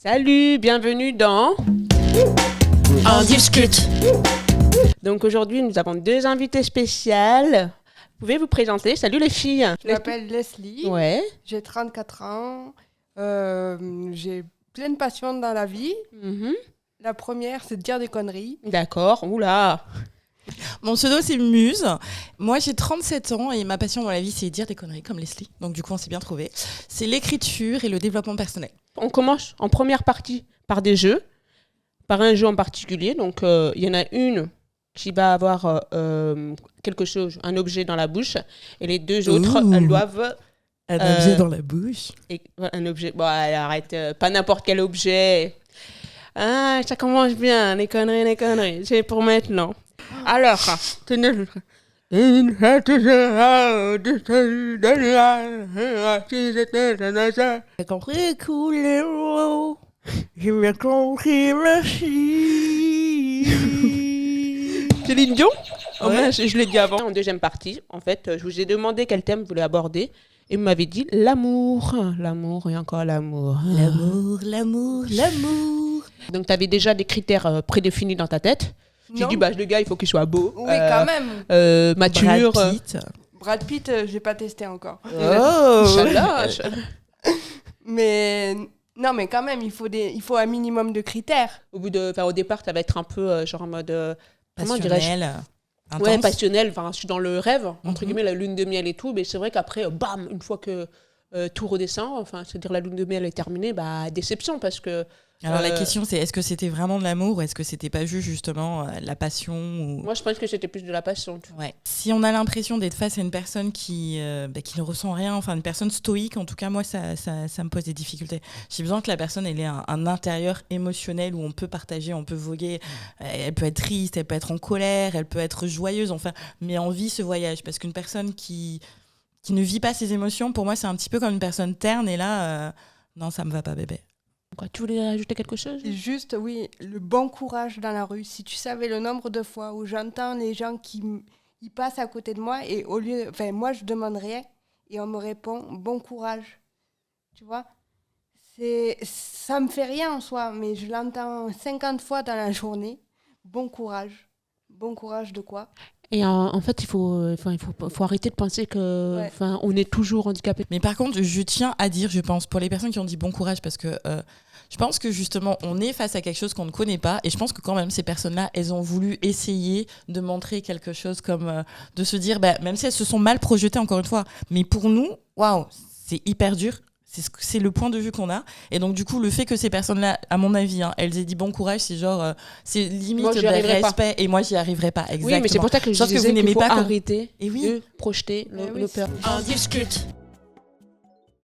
Salut, bienvenue dans On discute. Donc aujourd'hui, nous avons deux invités spéciales. Vous pouvez vous présenter? Salut les filles. Je m'appelle Leslie, Ouais. j'ai 34 ans, j'ai plein de passions dans la vie. Mhm. La première, c'est de dire des conneries. D'accord. Oula. Mon pseudo, c'est Muse. Moi, j'ai 37 ans et ma passion dans la vie, c'est dire des conneries comme Leslie. Donc, du coup, on s'est bien trouvé. C'est l'écriture et le développement personnel. On commence en première partie par des jeux, par un jeu en particulier. Donc il y en a une qui va avoir quelque chose, un objet dans la bouche, et les deux autres, Ouh. elles doivent Un objet dans la bouche. un objet. Bon, allez, arrête, pas n'importe quel objet. Ah, ça commence bien, les conneries. C'est pour maintenant. Alors, tenez. J'ai compris couler l'eau. J'ai bien compris, merci. Céline Dion. Ouais. Ouais, je l'ai dit avant. En deuxième partie, en fait, je vous ai demandé quel thème vous voulez aborder. Et vous m'avez dit l'amour. L'amour et encore l'amour. L'amour. Donc, tu avais déjà des critères prédéfinis dans ta tête. J'ai Non. dit, le gars, il faut qu'il soit beau. Oui, quand même. Mature. Brad Pitt. Brad Pitt, j'ai pas testé encore. Oh. Inch'Allah. Mais non, mais quand même, il faut un minimum de critères. Au départ, ça va être un peu genre en mode. Comment dirais-je? Passionnel. Ouais, Intense. passionnel. Enfin, je suis dans le rêve, entre Mhm. guillemets, la lune de miel et tout. Mais c'est vrai qu'après, bam, une fois que tout redescend, enfin, c'est-à-dire la lune de miel est terminée, déception parce que. Alors la question c'est est-ce que c'était vraiment de l'amour ou est-ce que c'était pas juste justement la passion ou... Moi, je pense que c'était plus de la passion. Tu vois. Ouais. Si on a l'impression d'être face à une personne qui ne ressent rien, enfin une personne stoïque, en tout cas moi ça me pose des difficultés. J'ai besoin que la personne elle ait un intérieur émotionnel où on peut partager, on peut voguer. Elle peut être triste, elle peut être en colère, elle peut être joyeuse, enfin, mais on vit ce voyage parce qu'une personne qui ne vit pas ses émotions, pour moi c'est un petit peu comme une personne terne et là non ça me va pas bébé. Quoi, tu voulais ajouter quelque chose? C'est juste, oui, le bon courage dans la rue. Si tu savais le nombre de fois où j'entends les gens ils passent à côté de moi et au lieu, enfin, moi je demande rien et on me répond bon courage. Tu vois? Ça me fait rien en soi, mais je l'entends 50 fois dans la journée. Bon courage. Bon courage de quoi? Et en fait, il faut arrêter de penser que, Ouais. on est toujours handicapé. Mais par contre, je tiens à dire, je pense, pour les personnes qui ont dit bon courage, parce que je pense que justement, on est face à quelque chose qu'on ne connaît pas, et je pense que quand même, ces personnes-là, elles ont voulu essayer de montrer quelque chose comme, de se dire, même si elles se sont mal projetées, encore une fois, mais pour nous, waouh, c'est hyper dur. C'est le point de vue qu'on a. Et donc, du coup, le fait que ces personnes-là, à mon avis, elles aient dit bon courage, c'est genre, c'est limite Moi, j'y de arriverai respect. Et moi, j'y arriverai pas. Exactement. Oui, mais c'est pour ça que je Sauf que disais vous n'aimez qu'il faut pas quand- arrêter Et oui. de projeter Eh oui, le peur. On discute.